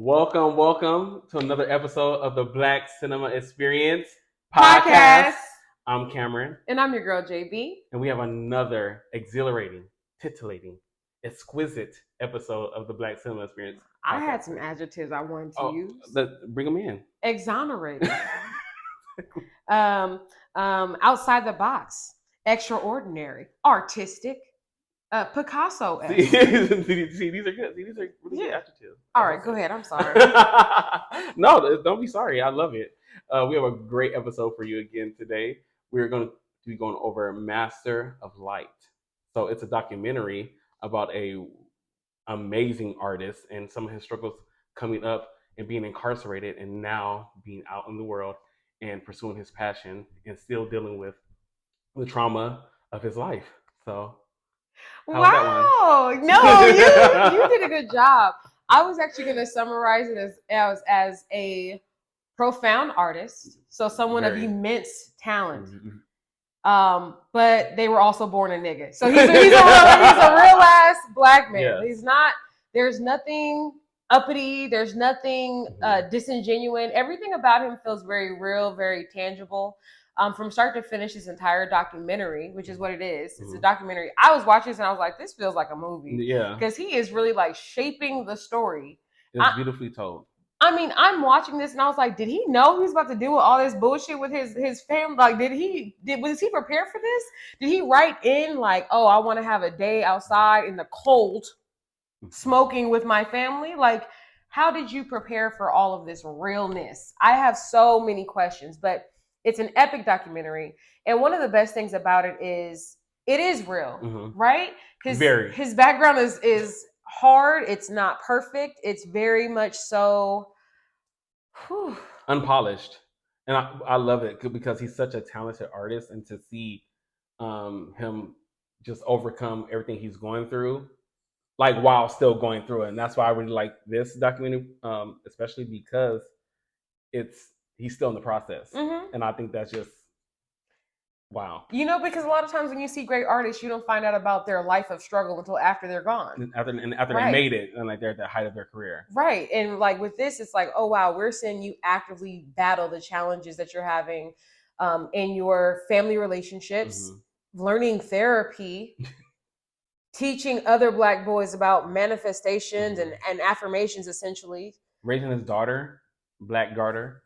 Welcome to another episode of the Black Cinema Experience Podcast. I'm Cameron, And I'm your girl, JB. and we have another exhilarating, titillating, exquisite episode of the Black Cinema Experience. I had some adjectives I wanted to use. Bring them in. Exonerated. Outside the box. Extraordinary. Artistic. Picasso. See, these are good. These are really good adjectives. All right, go ahead. I'm sorry. No, don't be sorry. I love it. We have a great episode for you again today. We're going to be going over Master of Light. So it's a documentary about a amazing artist and some of his struggles coming up and being incarcerated and now being out in the world and pursuing his passion and still dealing with the trauma of his life. So wow. No, you did a good job. I was actually going to summarize it as a profound artist. So someone of immense talent. But they were also born a nigga. So he's a real ass black man. Yes. He's not, there's nothing uppity. There's nothing disingenuous. Everything about him feels very real, very tangible. From start to finish, this entire documentary, which is what it is. It's a documentary. I was watching this and I was like, this feels like a movie. Yeah. Because he is really like shaping the story. It's beautifully told. I mean, I'm watching this and I was like, did he know he was about to deal with all this bullshit with his family? Like, was he prepared for this? Did he write in like, oh, I want to have a day outside in the cold smoking with my family? Like, how did you prepare for all of this realness? I have so many questions, but it's an epic documentary. And one of the best things about it is real, right? His background is hard. It's not perfect. It's very much so unpolished. And I love it because he's such a talented artist, and to see him just overcome everything he's going through, like while still going through it. And that's why I really like this documentary, especially because he's still in the process. And I think that's just wow. Because a lot of times when you see great artists, you don't find out about their life of struggle until after they're gone. After they made it and like they're at the height of their career. Right. And like with this, it's like, oh wow, we're seeing you actively battle the challenges that you're having in your family relationships, learning therapy, teaching other Black boys about manifestations and affirmations, essentially. Raising his daughter, Black daughter.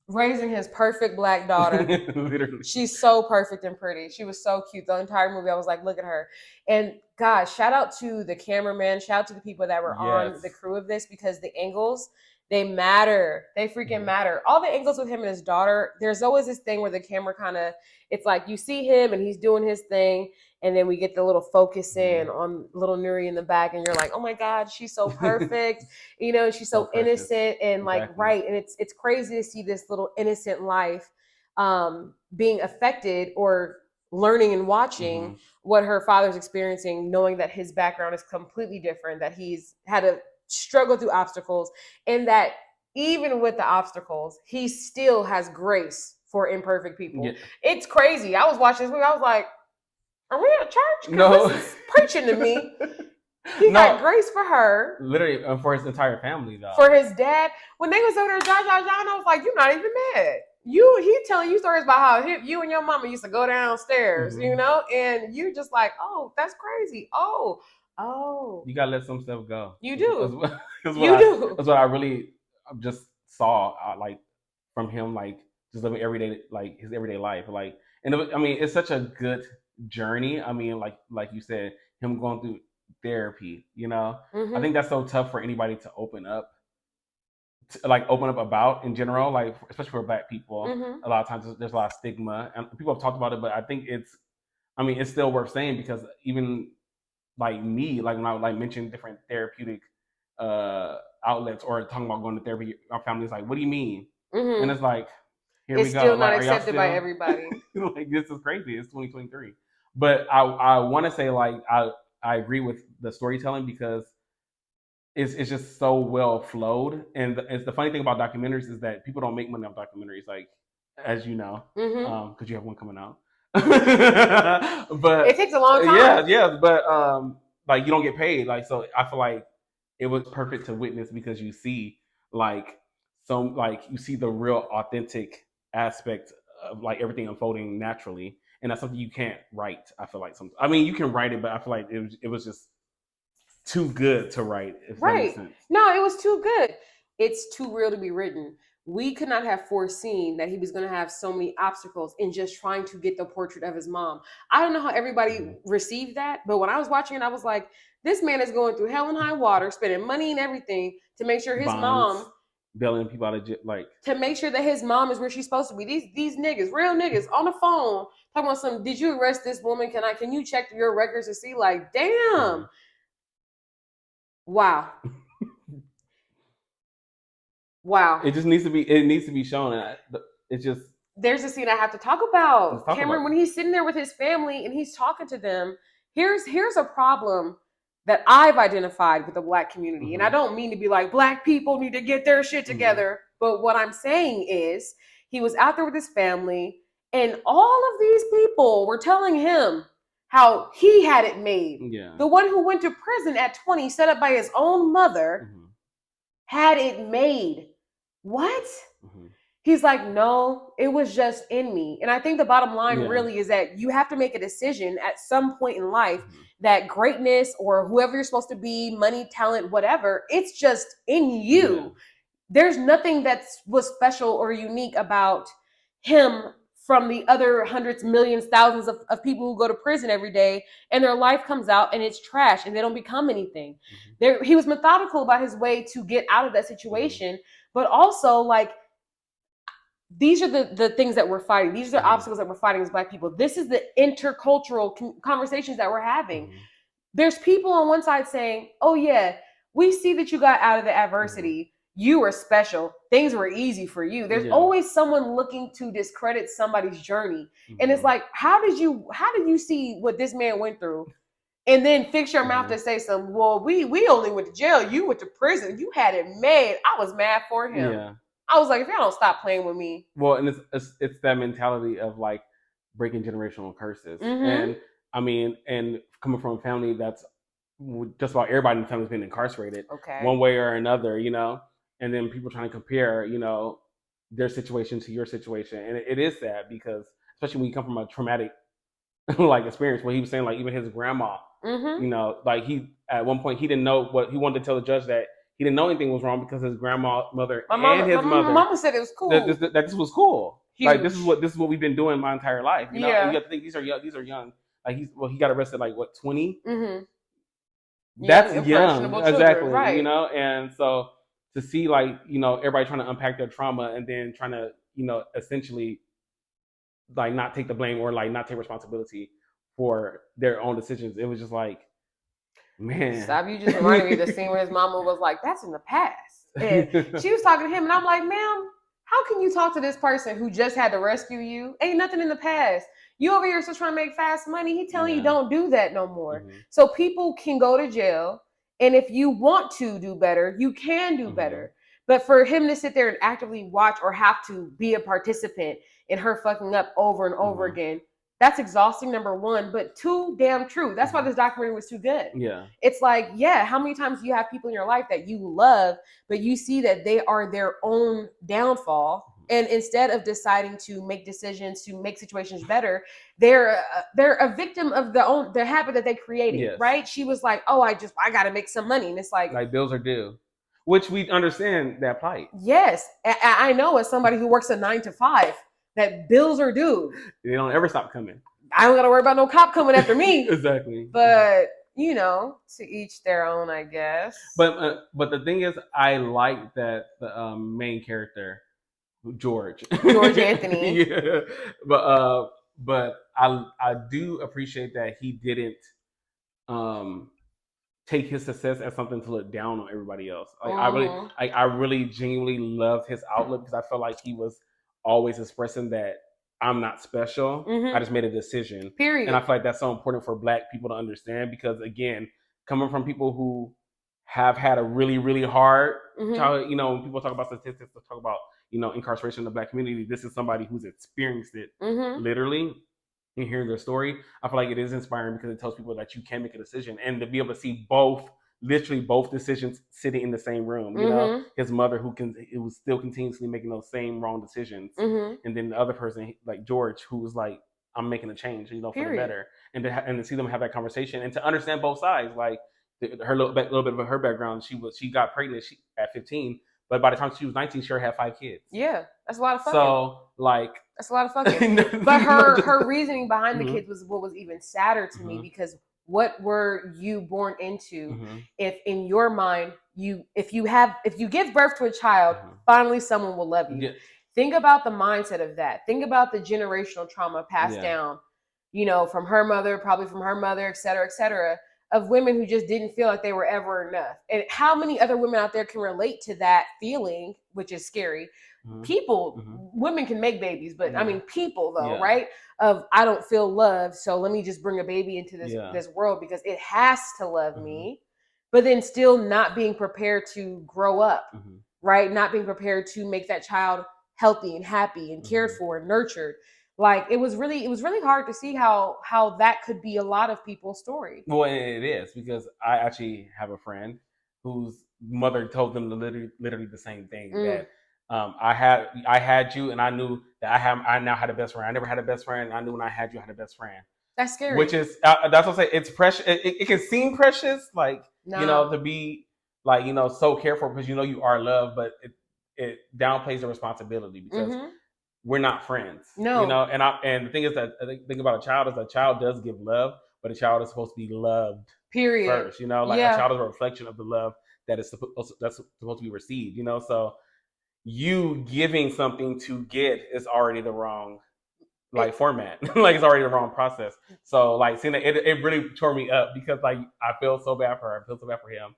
Raising his perfect Black daughter. Literally. She's so perfect and pretty. She was so cute. The entire movie, I was like, look at her. And gosh, shout out to the cameraman. Shout out to the people that were on the crew of this, because the angles, they matter. They freaking matter. All the angles with him and his daughter, there's always this thing where the camera kind of, it's like you see him and he's doing his thing. And then we get the little focus in on little Nuri in the back, and you're like, oh my God, she's so perfect. She's so innocent and like, right. And it's crazy to see this little innocent life being affected or learning and watching what her father's experiencing, knowing that his background is completely different, that he's had to struggle through obstacles, and that even with the obstacles, he still has grace for imperfect people. Yeah. It's crazy. I was watching this movie, I was like, are we at church? No. This is preaching to me. He got grace for her. Literally, for his entire family, though. For his dad. When they was over there, John, I was like, you're not even mad. He telling you stories about how you and your mama used to go downstairs, and you're just like, oh, that's crazy. Oh. You got to let some stuff go. You do. That's what I really just saw, like, from him, like, just living everyday, like, his everyday life. Like, and it's such a good journey. I mean, like you said, him going through therapy, I think that's so tough for anybody to open up about in general, like especially for Black people. A lot of times there's a lot of stigma, and people have talked about it, but I think it's still worth saying, because even like me, like when I like mention different therapeutic outlets or talking about going to therapy, our family's like, what do you mean? And it's like, it's still not accepted by everybody. Like, this is crazy. It's 2023. But I want to say, like, I agree with the storytelling, because it's just so well flowed. And it's the funny thing about documentaries is that people don't make money off documentaries, like, as you know, because you have one coming out. But it takes a long time. Yeah. But like, you don't get paid. Like, so I feel like it was perfect to witness, because you see like like you see the real authentic aspect of like everything unfolding naturally, and that's something you can't write. I feel like I mean, you can write it, but I feel like it was just too good to write, if that makes Right. sense. No, it was too good. It's too real to be written. We could not have foreseen that he was going to have so many obstacles in just trying to get the portrait of his mom. I don't know how everybody received that, but when I was watching it, I was like, this man is going through hell and high water, spending money and everything to make sure his Bonds, mom, bailing people out of like, to make sure that his mom is where she's supposed to be. These niggas, real niggas, on the phone talking about some. Did you arrest this woman? Can you check your records to see? Like, damn, wow. Wow. It just needs to be. It needs to be shown. And it's just. There's a scene I have to talk about. Let's talk Cameron, about when he's sitting there with his family and he's talking to them, here's a problem that I've identified with the Black community. And I don't mean to be like, Black people need to get their shit together. But what I'm saying is, he was out there with his family, and all of these people were telling him how he had it made. Yeah. The one who went to prison at 20, set up by his own mother, had it made. What? He's like, no, it was just in me. And I think the bottom line really is that you have to make a decision at some point in life that greatness or whoever you're supposed to be, money, talent, whatever, it's just in you. Yeah. There's nothing that was special or unique about him from the other hundreds, millions, thousands of people who go to prison every day, and their life comes out and it's trash and they don't become anything. He was methodical about his way to get out of that situation, but also like, these are the things that we're fighting. These are the obstacles that we're fighting as Black people. This is the intercultural conversations that we're having. There's people on one side saying, oh yeah, we see that you got out of the adversity. You were special. Things were easy for you. There's always someone looking to discredit somebody's journey. And it's like, how did you see what this man went through? And then fix your mouth to say something. Well, we only went to jail. You went to prison. You had it made. I was mad for him. Yeah. I was like, if y'all don't stop playing with me. Well, and it's that mentality of like breaking generational curses. And I mean, and coming from a family that's just about everybody in the family's been incarcerated one way or another, you know, and then people trying to compare, you know, their situation to your situation. And it is sad because, especially when you come from a traumatic like experience, where he was saying like even his grandma, you know, like he at one point he didn't know what he wanted to tell the judge, that he didn't know anything was wrong because his grandmother and his mother. My mama said it was cool. That this was cool. Huge. Like this is what we've been doing my entire life. You know, and you have to think these are young. Like he got arrested like what, 20? That's young, exactly. Right. You know, and so to see like, you know, everybody trying to unpack their trauma and then trying to, you know, essentially like not take the blame or like not take responsibility for their own decisions. It was just like, man. Stop, you just reminded me of the scene where his mama was like, that's in the past. And she was talking to him and I'm like, ma'am, how can you talk to this person who just had to rescue you? Ain't nothing in the past. You over here still trying to make fast money. He telling you don't do that no more. So people can go to jail. And if you want to do better, you can do better. But for him to sit there and actively watch or have to be a participant in her fucking up over and over again, that's exhausting, number one, but too damn true. That's why this documentary was too good. Yeah. It's like, yeah, how many times do you have people in your life that you love, but you see that they are their own downfall, and instead of deciding to make decisions to make situations better, they're a victim of their habit that they created, right? She was like, oh, I got to make some money. And it's like bills are due, which we understand that plight. Yes. I know, as somebody who works a 9 to 5, that bills are due. They don't ever stop coming. I don't got to worry about no cop coming after me. Exactly. But, you know, to each their own, I guess. But the thing is, I like that the main character, George Anthony. Yeah. But I do appreciate that he didn't take his success as something to look down on everybody else. Like I really genuinely loved his outlook, because I felt like he was always expressing that I'm not special. I just made a decision. Period. And I feel like that's so important for Black people to understand, because again, coming from people who have had a really, really hard childhood, you know, when people talk about statistics, they talk about, you know, incarceration in the Black community. This is somebody who's experienced it literally, and hearing their story. I feel like it is inspiring because it tells people that you can make a decision, and to be able to see both literally both decisions sitting in the same room. You know, his mother who was still continuously making those same wrong decisions, and then the other person like George who was like, I'm making a change, you know, for the better, and to see them have that conversation and to understand both sides, like her little bit of her background. She got pregnant at 15. But by the time she was 19, she already had 5 kids. Yeah, that's a lot of fucking. So, like... That's a lot of fucking. But her reasoning behind the kids was what was even sadder to me, because what were you born into if in your mind, if you give birth to a child, finally someone will love you. Yeah. Think about the mindset of that. Think about the generational trauma passed down, you know, from her mother, probably from her mother, et cetera, of women who just didn't feel like they were ever enough. And how many other women out there can relate to that feeling, which is scary. People, women can make babies, but I mean, people though, right? Of, I don't feel loved, so let me just bring a baby into this world because it has to love me, but then still not being prepared to grow up, right? Not being prepared to make that child healthy and happy and cared for and nurtured. Like it was really hard to see how that could be a lot of people's story. Well, it is, because I actually have a friend whose mother told them literally the same thing, that I had you, and I knew that I now had a best friend. I never had a best friend. And I knew when I had you, I had a best friend. That's scary. Which is that's what I say. It's precious. It can seem precious, like you know, to be like, you know, so careful because you know you are loved, but it downplays the responsibility because we're not friends. No, you know, and the thing is that the thing about a child is a child does give love, but a child is supposed to be loved. Period. First, you know, like a child is a reflection of the love that's supposed to be received. You know, so you giving something to get is already the wrong format. Like it's already the wrong process. So like seeing that, it really tore me up because like I feel so bad for her. I feel so bad for him.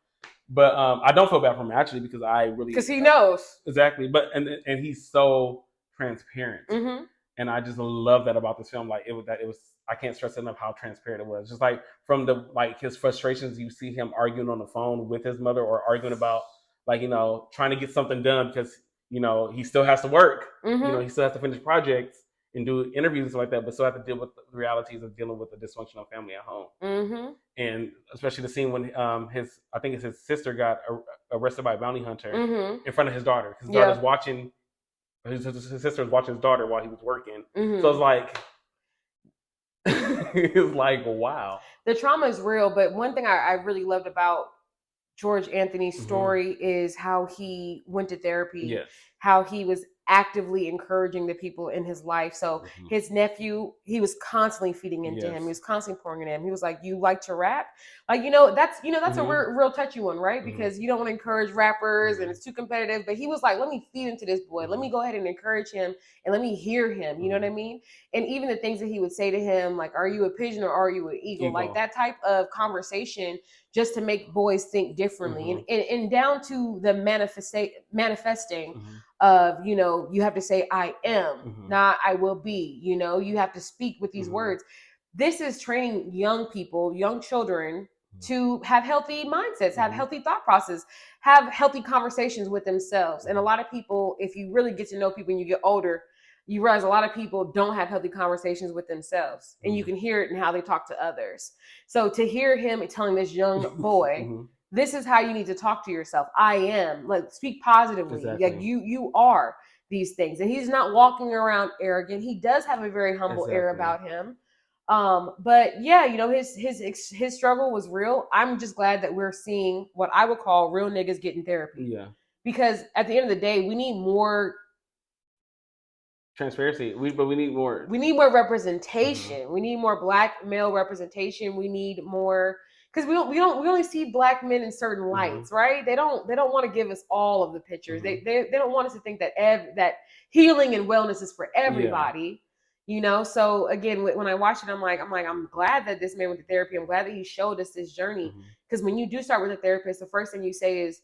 But I don't feel bad for him actually because he knows exactly. But and he's so transparent, and I just love that about this film. Like it was I can't stress enough how transparent it was. Just like from the his frustrations, you see him arguing on the phone with his mother or arguing about like, you know, trying to get something done because, you know, he still has to work. You know, he still has to finish projects and do interviews and stuff like that, but still have to deal with the realities of dealing with a dysfunctional family at home. And especially the scene when I think it's his sister got arrested by a bounty hunter in front of his daughter. His daughter's watching, his sister was watching his daughter while he was working. So it's like, it's like, wow. The trauma is real, but one thing I really loved about George Anthony's story is how he went to therapy, how he was actively encouraging the people in his life. So his nephew, he was constantly feeding into him. He was constantly pouring into him. He was like, "You like to rap?" Like, that's a real touchy one, right? Because you don't want to encourage rappers and it's too competitive. But he was like, "Let me feed into this boy. Let me go ahead and encourage him and let me hear him." You know what I mean? And even the things that he would say to him, like, "Are you a pigeon or are you an eagle?" Like that type of conversation, just to make boys think differently, and down to the manifesting of, you know, you have to say I am, not I will be. You know, you have to speak with these words. This is training young people, young children, to have healthy mindsets, have healthy thought process, have healthy conversations with themselves. And a lot of people, if you really get to know people when you get older, you realize a lot of people don't have healthy conversations with themselves, and you can hear it in how they talk to others. So to hear him telling this young boy, this is how you need to talk to yourself. I am, like, speak positively. Exactly. Like you are these things. And he's not walking around arrogant. He does have a very humble air about him. But yeah, you know, his struggle was real. I'm just glad that we're seeing what I would call real niggas getting therapy. Yeah. Because at the end of the day, we need more transparency. We need more. We need more representation. We need more Black male representation. We need more, because we only see Black men in certain lights, right? They don't want to give us all of the pictures. They don't want us to think that that healing and wellness is for everybody. You know, so again, when I watched it, I'm glad that this man went to therapy. I'm glad that he showed us this journey. Because when you do start with a therapist, the first thing you say is,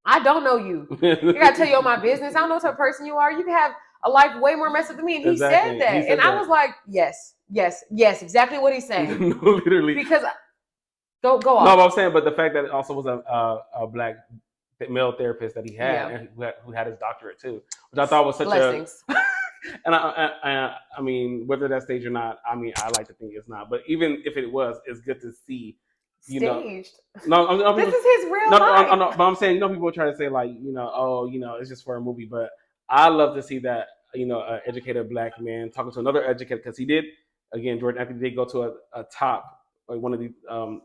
"I don't know you. I gotta tell you all my business. I don't know what type of person you are. You can have a life way more messed up than me." And he said that. I was like, yes, exactly what he's saying. No, literally. Because go on. No, I'm saying, but the fact that it also was a Black male therapist that he had, and who had his doctorate too, which I thought was such blessings. And I mean, whether that's stage or not, I mean, I like to think it's not. But even if it was, it's good to see Staged. This is his real life. No, but I'm saying, people try to say like, oh, it's just for a movie. But I love to see that, an educated black man talking to another educated, because he did, again, Jordan Anthony did go to a top, like one of the,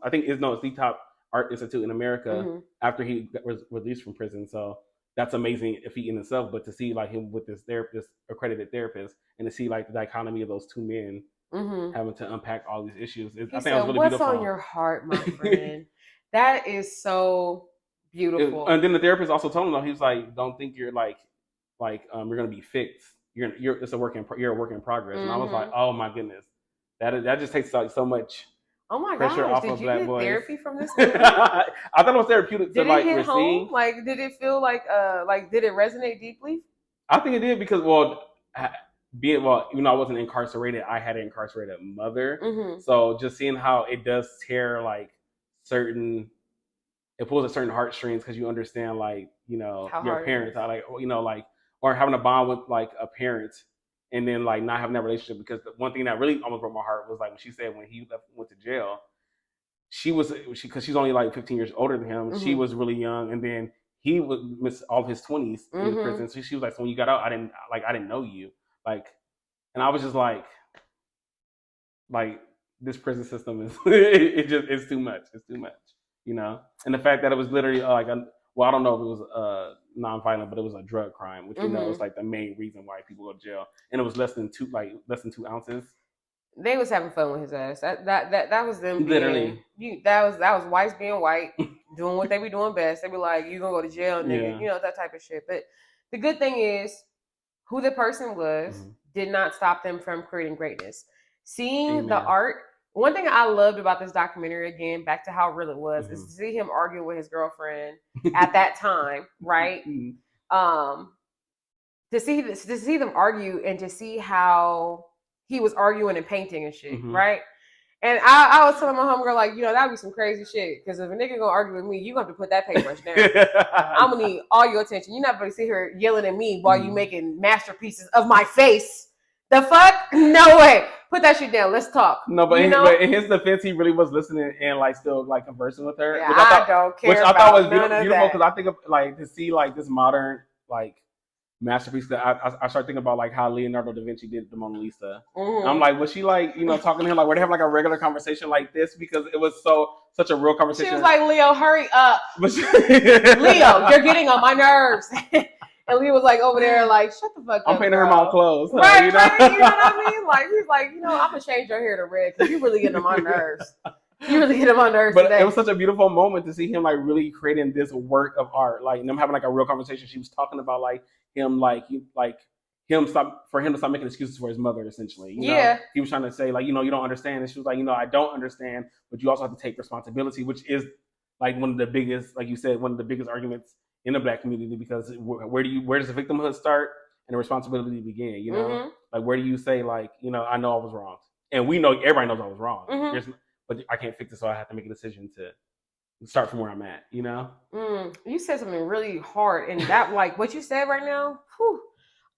I think it's the top art institute in America after he was released from prison. So that's amazing feat in itself. But to see like him with this therapist, accredited therapist, and to see like the dichotomy of those two men having to unpack all these issues, I think it was really what's beautiful. On your heart, my friend? That is so beautiful. And then the therapist also told him, though, he was like, "Don't think you're like you're gonna be fixed. You're it's a work in you're a work in progress." And I was like, "Oh my goodness, that just takes like so much." Oh my pressure gosh! off Did of you black get boys. therapy from this movie? I thought it was therapeutic to like hit receive. Home? Like, did it feel like did it resonate deeply? I think it did because even though I wasn't incarcerated, I had an incarcerated mother. So just seeing how it does tear like it pulls at certain heartstrings, because you understand like your parents, or having a bond with like a parent, and then like not having that relationship. Because the one thing that really almost broke my heart was like when she said when he went to jail, because she's only like 15 years older than him. She was really young, and then he would miss all his 20s in prison. So she was like, "So when you got out, I didn't know you." Like, and I was just like this prison system is it's too much. It's too much, And the fact that it was literally I don't know if it was non-violent, but it was a drug crime, which is like the main reason why people go to jail. And it was less than 2 ounces. They was having fun with his ass. That was them literally. That was whites being white, doing what they be doing best. They be like, "You gonna go to jail, nigga," that type of shit. But the good thing is, who the person was did not stop them from creating greatness. Seeing the art. One thing I loved about this documentary, again, back to how real it was, is to see him argue with his girlfriend at that time, right? To see them argue and to see how he was arguing and painting and shit, right? And I was telling my homegirl, like, that'd be some crazy shit. Because if a nigga gonna argue with me, you gonna have to put that paintbrush down. I'm gonna need all your attention. You're not gonna sit here yelling at me while you making masterpieces of my face. The fuck? No way. Put that shit down. Let's talk. No, but in his defense, he really was listening and like still like conversing with her. Yeah, which I don't care. Which I thought was beautiful because I think of like to see like this modern like masterpiece. That I started thinking about like how Leonardo da Vinci did the Mona Lisa. I'm like, was she like talking to him like where they have like a regular conversation like this, because it was such a real conversation. She was like, "Leo, hurry up, Leo, you're getting on my nerves." And Leo was like over there, like, "Shut the fuck up." I'm painting her mouth clothes, right? You know what I mean? Like he's like, I'm gonna change your hair to red because you really getting on my nerves. You really get on my nerves. But today. It was such a beautiful moment to see him like really creating this work of art, like them having like a real conversation. She was talking about like him, him to stop making excuses for his mother, essentially. He was trying to say like, you don't understand, and she was like, I don't understand, but you also have to take responsibility, which is like one of the biggest, like you said, one of the biggest arguments in the Black community, because where does the victimhood start and the responsibility begin? Like where do you say like, I know I was wrong, and we know everybody knows I was wrong, but I can't fix it, so I have to make a decision to start from where I'm at. You said something really hard, and that like what you said right now. Whew,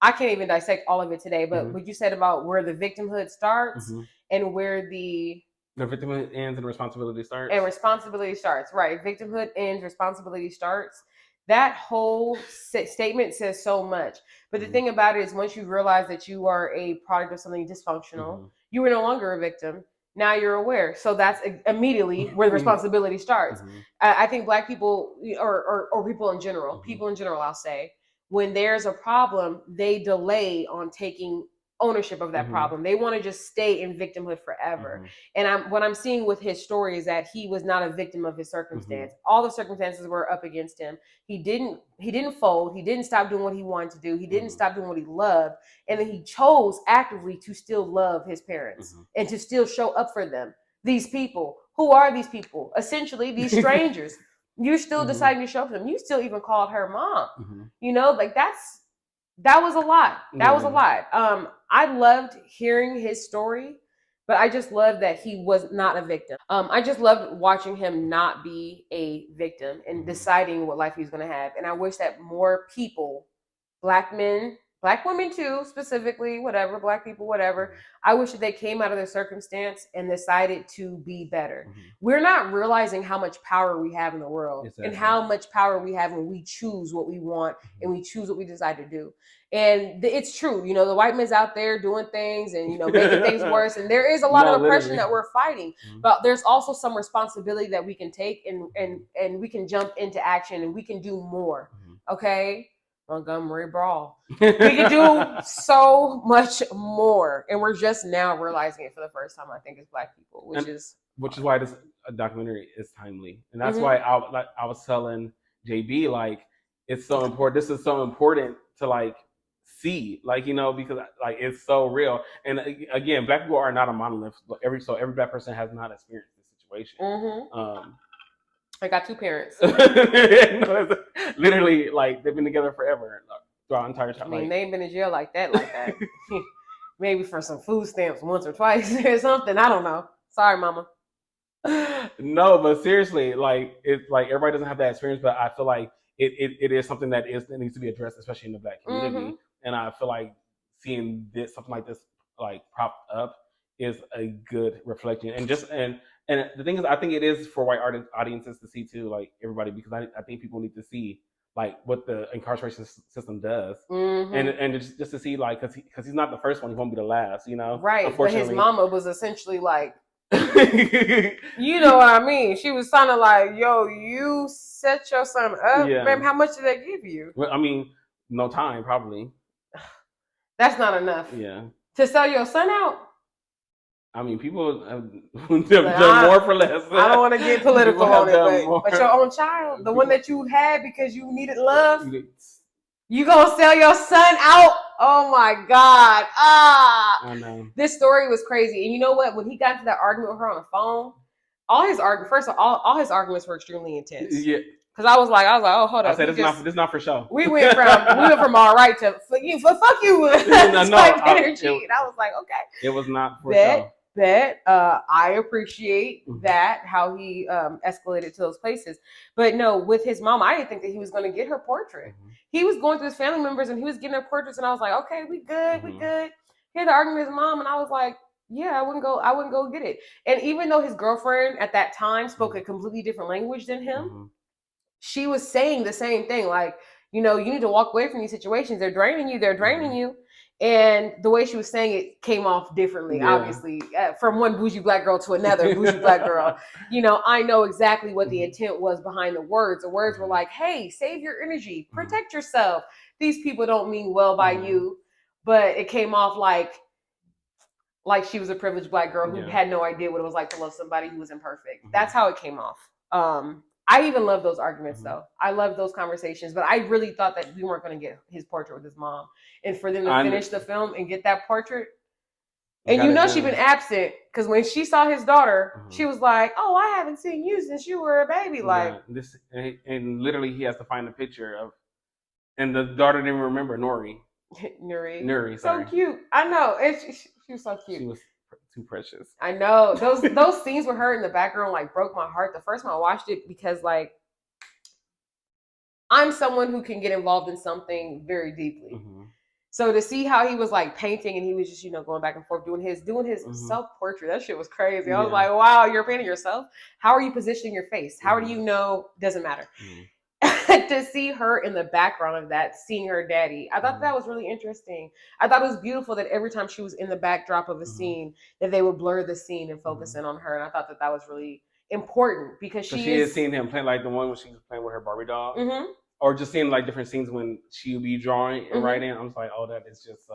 I can't even dissect all of it today, but what you said about where the victimhood starts and where the victimhood ends and responsibility starts. And responsibility starts, right? Victimhood ends, responsibility starts. That whole statement says so much. But the thing about it is, once you realize that you are a product of something dysfunctional, you are no longer a victim. Now you're aware. So that's immediately where the responsibility starts. I think Black people or people in general, I'll say, when there's a problem, they delay on taking ownership of that problem. They want to just stay in victimhood forever. And what I'm seeing with his story is that he was not a victim of his circumstance. All the circumstances were up against him. He didn't fold. He didn't stop doing what he wanted to do. He didn't stop doing what he loved. And then he chose actively to still love his parents and to still show up for them. These people, who are these people? Essentially, these strangers. You're still deciding to show up for them. You still even called her mom. Like that was a lot. That was a lot. I loved hearing his story, but I just loved that he was not a victim. I just loved watching him not be a victim and deciding what life he was going to have. And I wish that more people, Black men, Black women too, specifically, whatever, Black people, whatever. I wish that they came out of their circumstance and decided to be better. We're not realizing how much power we have in the world and how much power we have when we choose what we want and we choose what we decide to do. And it's true, the white man's out there doing things and making things worse. And there is a lot of oppression that we're fighting, but there's also some responsibility that we can take and we can jump into action and we can do more. Okay. Montgomery Brawl. We can do so much more, and we're just now realizing it for the first time. I think as Black people, which is why this documentary is timely, and that's why I was telling JB like it's so important. This is so important to like see, like because like it's so real. And again, Black people are not a monolith. Every Black person has not experienced this situation. I got 2 parents. Literally, like they've been together forever throughout entire time. I mean, they ain't been in jail like that. Maybe for some food stamps once or twice or something. I don't know. Sorry, mama. No, but seriously, like it's like everybody doesn't have that experience, but I feel like it is something that needs to be addressed, especially in the Black community. And I feel like seeing something like this like propped up is a good reflection. And the thing is, I think it is for white audiences to see too, like everybody, because I think people need to see like what the incarceration system does, and just to see like because he's not the first one, he won't be the last, Right? But his mama was essentially like, you know what I mean? She was kind of like, "Yo, you set your son up, man. How much did they give you?" Well, I mean, no time, probably. That's not enough. Yeah. To sell your son out. I mean, people have done more for less. I don't want to get political on it, but your own child, the one that you had because you needed love, you gonna sell your son out? Oh my God! I know. This story was crazy, and you know what? When he got into that argument with her on the phone, all his arguments were extremely intense. Yeah. Because I was like, oh, hold up. I said, this not for show. We went from all right to fuck you. Type energy. And I was like, okay. It was not for show. I appreciate that, how he escalated to those places. But no, with his mom, I didn't think that he was going to get her portrait. He was going through his family members and he was getting her portraits, and I was like, okay, we good. He had the argument with his mom, and I was like, yeah, I wouldn't go get it. And even though his girlfriend at that time spoke a completely different language than him, she was saying the same thing, like, you need to walk away from these situations. They're draining you. And the way she was saying it came off differently, obviously, from one bougie Black girl to another bougie Black girl. I know exactly what the intent was behind the words. The words were like, hey, save your energy, protect yourself. These people don't mean well by you. But it came off like she was a privileged Black girl who had no idea what it was like to love somebody who was imperfect. That's how it came off. I even love those arguments, though. I love those conversations, but I really thought that we weren't going to get his portrait with his mom. And for them to finish the film and get that portrait, and she'd been absent, because when she saw his daughter, she was like, oh, I haven't seen you since you were a baby. Like this, and literally he has to find a picture of, and the daughter didn't remember Nuri. Nuri, so cute. I know. She was so cute. She was too precious. I know. Those scenes with her in the background like broke my heart the first time I watched it, because like I'm someone who can get involved in something very deeply. So to see how he was like painting and he was just, going back and forth doing his self-portrait, that shit was crazy. I was like, wow, you're painting yourself? How are you positioning your face? How do you know? Doesn't matter. To see her in the background of that, seeing her daddy, I thought that was really interesting. I thought it was beautiful that every time she was in the backdrop of a scene, that they would blur the scene and focus in on her. And I thought that was really important, because she has seen him play, like the one when she was playing with her Barbie doll, or just seeing like different scenes when she would be drawing and writing. I was like, oh, that is just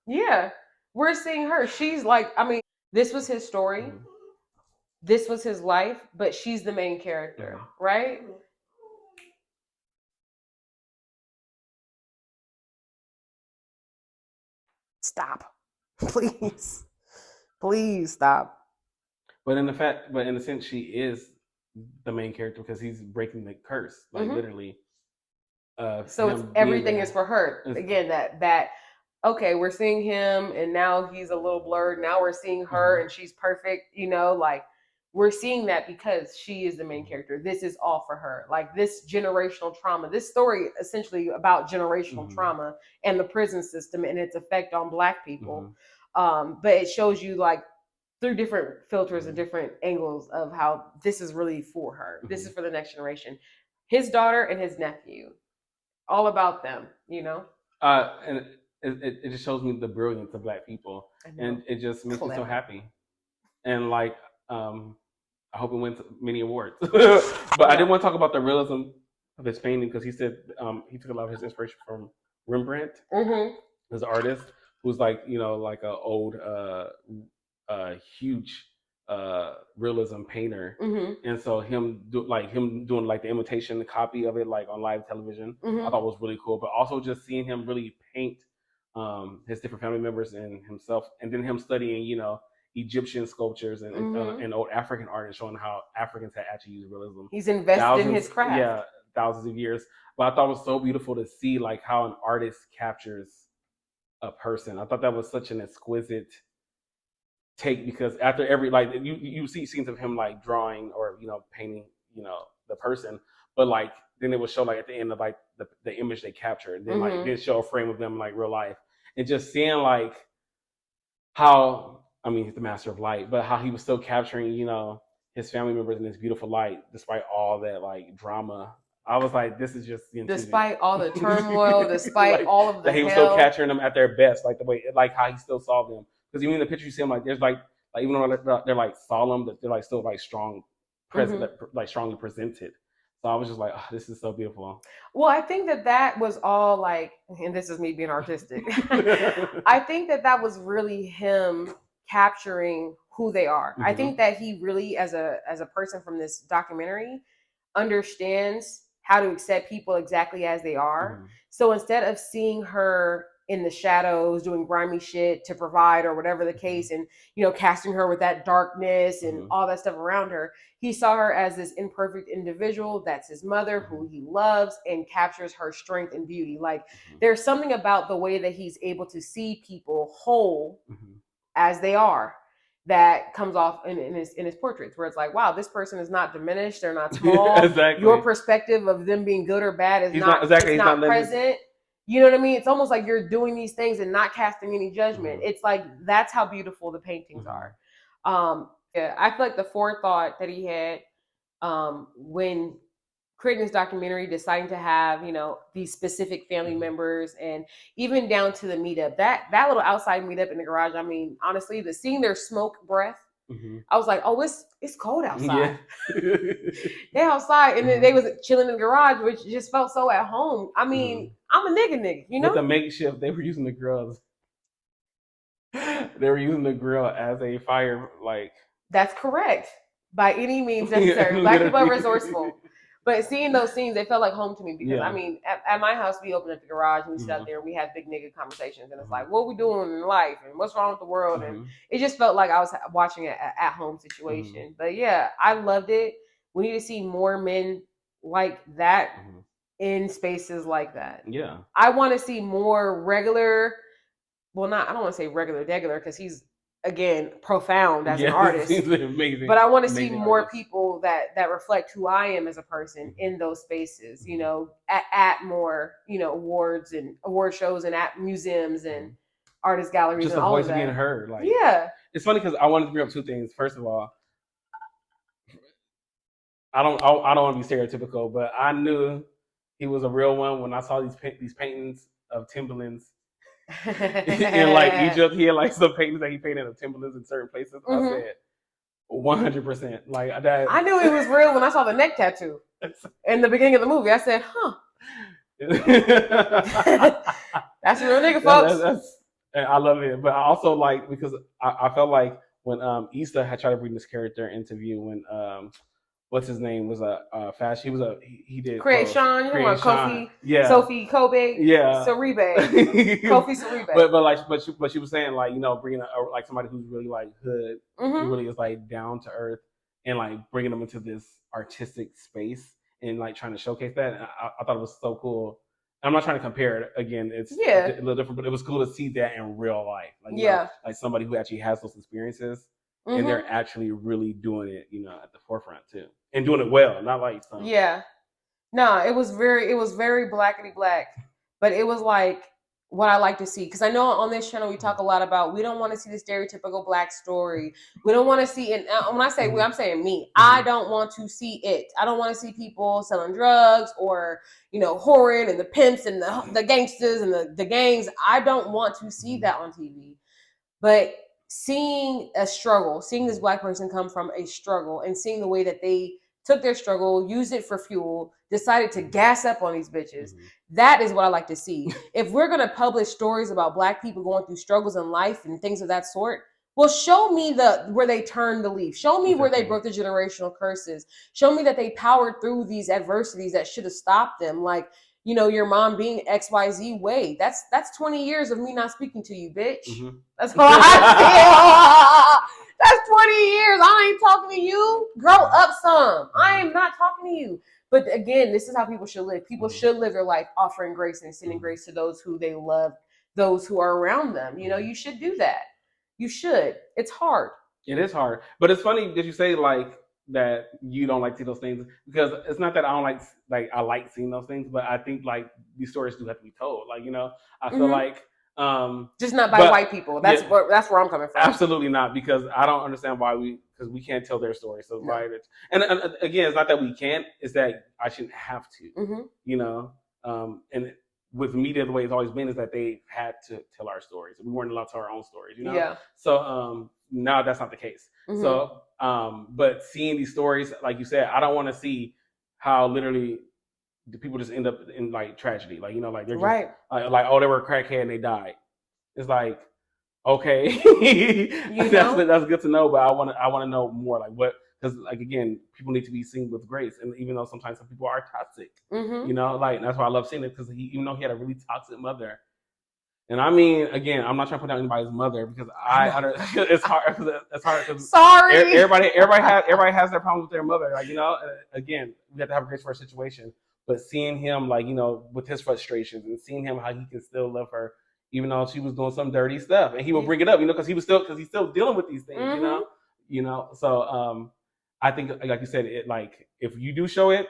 yeah, we're seeing her. She's like, I mean, this was his story, this was his life, but she's the main character, right? Stop, please stop. But in a sense, she is the main character, because he's breaking the curse, like literally. So it's everything is for her. Again, that okay, we're seeing him, and now he's a little blurred. Now we're seeing her, and she's perfect. Like we're seeing that because she is the main character. This is all for her. Like this generational trauma. This story essentially about generational trauma and the prison system and its effect on Black people. But it shows you like through different filters and different angles of how this is really for her. This is for the next generation. His daughter and his nephew. All about them, you know? And it just shows me the brilliance of Black people. And it just makes me so happy. And like, I hope it wins many awards. But I didn't want to talk about the realism of his painting because he said he took a lot of his inspiration from Rembrandt, as an artist who's like, you know, like an old, huge realism painter. And so him doing like the imitation, the copy of it, like on live television, I thought was really cool. But also just seeing him really paint his different family members and himself, and then him studying, you know, Egyptian sculptures and old African art, and showing how Africans had actually used realism. He's invested in his craft. Yeah, thousands of years. But I thought it was so beautiful to see like how an artist captures a person. I thought that was such an exquisite take, because after every, like, you see scenes of him like drawing or, you know, painting, you know, the person, but like then it would show like at the end of like the image they captured, and then like then show a frame of them like real life, and just seeing like how, I mean, he's the master of light, but how he was still capturing, you know, his family members in this beautiful light despite all that like drama. I was like, this is just despite all the turmoil, despite like, all of the he was still capturing them at their best, like the way, like how he still saw them. Because even in the picture you see them, like there's like even though they're like solemn, but they're like still like strong, present, like strongly presented. So I was just like, oh, this is so beautiful. Well, I think that was all like, and this is me being artistic. I think that was really him capturing who they are. I think that he really, as a person from this documentary, understands how to accept people exactly as they are. So instead of seeing her in the shadows doing grimy shit to provide or whatever the case, and, you know, casting her with that darkness and all that stuff around her, he saw her as this imperfect individual that's his mother, who he loves, and captures her strength and beauty. Like there's something about the way that he's able to see people whole as they are that comes off in his portraits, where it's like, wow, this person is not diminished, they're not small. Exactly. Your perspective of them being good or bad is not present. You know what I mean? It's almost like you're doing these things and not casting any judgment. It's like, that's how beautiful the paintings are. Yeah, I feel like the forethought that he had when creating this documentary, deciding to have, you know, these specific family members, and even down to the meetup, that little outside meetup in the garage. I mean, honestly, seeing their smoke breath, I was like, oh, it's cold outside. They outside, and then they was chilling in the garage, which just felt so at home. I mean, I'm a nigga, you know. With the makeshift, they were using the grills. They were using the grill as a fire, like. That's correct. By any means necessary. Black people are resourceful. But seeing those scenes, they felt like home to me, because I mean, at my house, we open up the garage and we sit out there and we have big nigga conversations, and it's like, what we doing in life and what's wrong with the world, and it just felt like I was watching an at-home situation. But yeah, I loved it. We need to see more men like that in spaces like that. Yeah, I want to see more regular. Well, I don't want to say regular degular, because he's, again, profound as an artist. Amazing. But I want to see more people that reflect who I am as a person in those spaces, you know, at more, you know, awards and award shows, and at museums and artist galleries. Just and a all voice of that. being heard. Like, yeah. It's funny because I wanted to bring up two things. First of all, I don't want to be stereotypical, but I knew he was a real one when I saw these paintings of Timberlands. In like Egypt, he had like some paintings that he painted of Timberlands in certain places. I said 100%. Like that. I knew it was real when I saw the neck tattoo in the beginning of the movie. I said, "Huh, that's a real nigga, folks." I love it, but I also like, because I felt like when Issa had tried to bring this character into view, when what's his name was fashion. He did Sean, Kofi, yeah, Sophie Kobe, yeah, Saribe, Kofi Saribe. But she was saying, like, you know, bringing like somebody who's really like hood, who really is like down to earth, and like bringing them into this artistic space and like trying to showcase that. And I thought it was so cool. I'm not trying to compare it. Again, it's a little different, but it was cool to see that in real life. Like, you know, like somebody who actually has those experiences. and they're actually really doing it, at the forefront too, and doing it well, not like some. Yeah. No, it was very blackety black, but it was like what I like to see, because I know on this channel we talk a lot about, we don't want to see the stereotypical black story. We don't want to see, and when I say we, I'm saying me. I don't want to see it. I don't want to see people selling drugs or whoring and the pimps and the gangsters and the gangs. I don't want to see that on TV. But seeing a struggle, seeing this black person come from a struggle, and seeing the way that they took their struggle, used it for fuel, decided to gas up on these bitches. That is what I like to see. If we're going to publish stories about black people going through struggles in life and things of that sort, well, show me where they turned the leaf. Show me where they broke the generational curses. Show me that they powered through these adversities that should have stopped them. Like, your mom being XYZ way. That's 20 years of me not speaking to you, bitch. That's what I feel. That's 20 years. I ain't talking to you. Grow up some. I am not talking to you. But again, this is how people should live. People should live their life offering grace and extending grace to those who they love, those who are around them. You should do that. You should. It's hard. It is hard. But it's funny that you say that you don't like to see those things, because it's not that I don't I like seeing those things, but I think these stories do have to be told. I feel like just not by white people. That's where I'm coming from. Absolutely not, because I don't understand why because we can't tell their story. So no. And again, it's not that we can't, it's that I shouldn't have to. And with media, the way it's always been is that they had to tell our stories. We weren't allowed to tell our own stories, Yeah. So now that's not the case. So but seeing these stories, like you said, I don't want to see how literally the people just end up in tragedy. They're just right. Oh, they were a crackhead and they died. It's okay. That's good to know, but I want to know more, what, because again, people need to be seen with grace, and even though sometimes some people are toxic, that's why I love seeing it, because even though he had a really toxic mother, and I mean, again, I'm not trying to put down anybody's mother, because it's hard. It's hard. Sorry. Everybody has their problems with their mother. Again, we have to have grace for a situation, but seeing him with his frustrations, and seeing him how he can still love her, even though she was doing some dirty stuff, and he would bring it up, because he's still dealing with these things, So I think, like you said, if you do show it,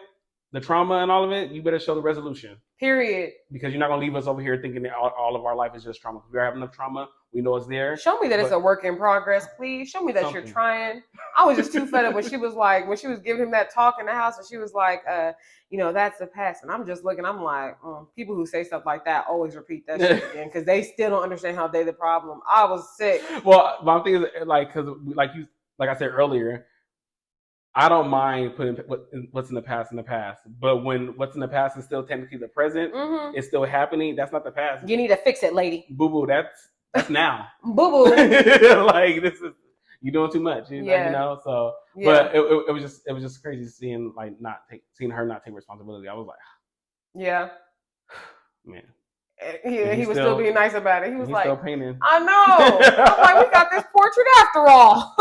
the trauma and all of it, you better show the resolution. Period. Because you're not gonna leave us over here thinking that all of our life is just trauma. If we are having enough trauma, we know it's there. Show me that it's a work in progress, please. Show me that you're trying. I was just too fed up when she was giving him that talk in the house, and she was like, that's the past. And I'm just looking, I'm like, people who say stuff like that always repeat that shit again, because they still don't understand how they're the problem. I was sick. Well, my thing is, because like I said earlier, I don't mind putting what's in the past, but when what's in the past is still technically the present, it's still happening. That's not the past. You need to fix it, lady. Boo boo. That's now. Boo boo. This is, you're doing too much. So, yeah. But it was just crazy seeing seeing her not take responsibility. I was like, yeah, man. Yeah, he was still being nice about it. He was like, still painting. I know. I'm like, we got this portrait after all.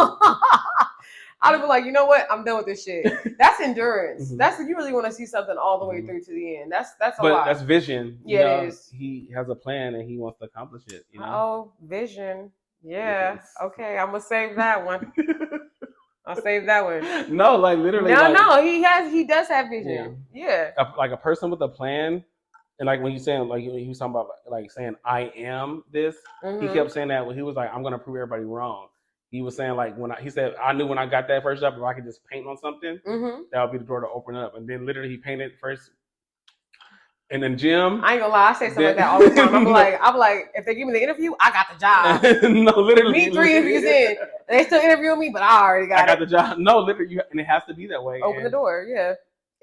I'd have been like, you know what? I'm done with this shit. That's endurance. That's if you really want to see something all the way through to the end. That's a lot. But that's vision. Yeah, it is. He has a plan and he wants to accomplish it. Oh, vision. Yeah. Yes. Okay, I'm gonna save that one. I'll save that one. No, literally. No. He does have vision. Yeah. A person with a plan. And when you saying he was talking about saying I am this, he kept saying that when he was like, I'm gonna prove everybody wrong. He was saying he said, I knew when I got that first job, if I could just paint on something, that would be the door to open up. And then literally he painted first in the gym. I ain't gonna lie, I say something like that all the time. I'm like, if they give me the interview, I got the job. No, literally. Me 3 interviews in, they still interviewing me, but I already got the job. No, literally, and it has to be that way. Open the door, yeah.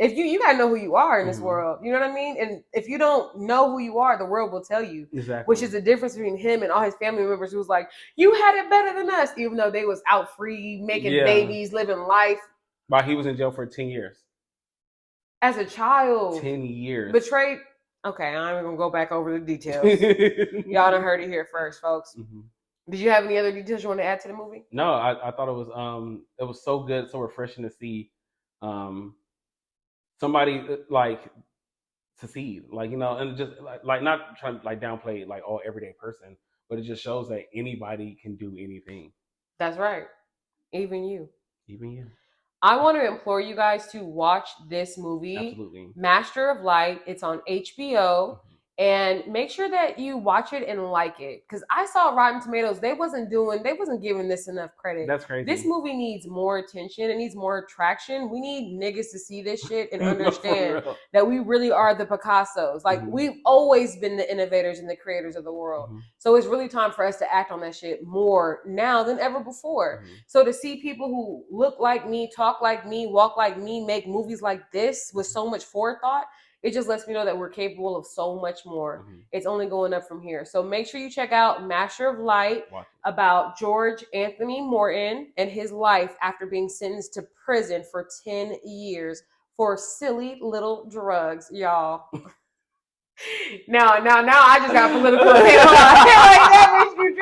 If you gotta know who you are in this world, you know what I mean? And if you don't know who you are, the world will tell you. Exactly. Which is the difference between him and all his family members who was like, you had it better than us, even though they was out free, making babies, living life. While he was in jail for 10 years. As a child. 10 years. Betrayed. Okay, I'm even gonna go back over the details. Y'all done heard it here first, folks. Did you have any other details you want to add to the movie? No, I thought it was so good, so refreshing to see somebody succeed, and just not trying to downplay all everyday person, but it just shows that anybody can do anything. That's right. Even you. Even you. I want to implore you guys to watch this movie, Absolutely. Master of Light. It's on HBO. And make sure that you watch it and like it. Because I saw Rotten Tomatoes, they wasn't giving this enough credit. That's crazy. This movie needs more attention. It needs more traction. We need niggas to see this shit and understand that we really are the Picassos. Like, we've always been the innovators and the creators of the world. So it's really time for us to act on that shit more now than ever before. So to see people who look like me, talk like me, walk like me, make movies like this with so much forethought, it just lets me know that we're capable of so much more. It's only going up from here. So make sure you check out Master of Light, about George Anthony Morton and his life after being sentenced to prison for 10 years for silly little drugs, y'all. Now I just got political. Like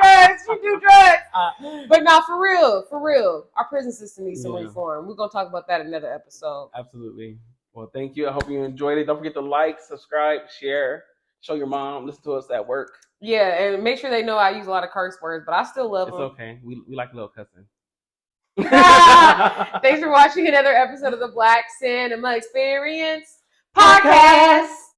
that, she do drugs. But now, for real, our prison system needs some reform. We're gonna talk about that in another episode. Absolutely. Well, thank you. I hope you enjoyed it. Don't forget to like, subscribe, share, show your mom, listen to us at work. Yeah, and make sure they know I use a lot of curse words, but I still love them. It's okay. We like a little cussing. Thanks for watching another episode of the Black Cinema Experience podcast.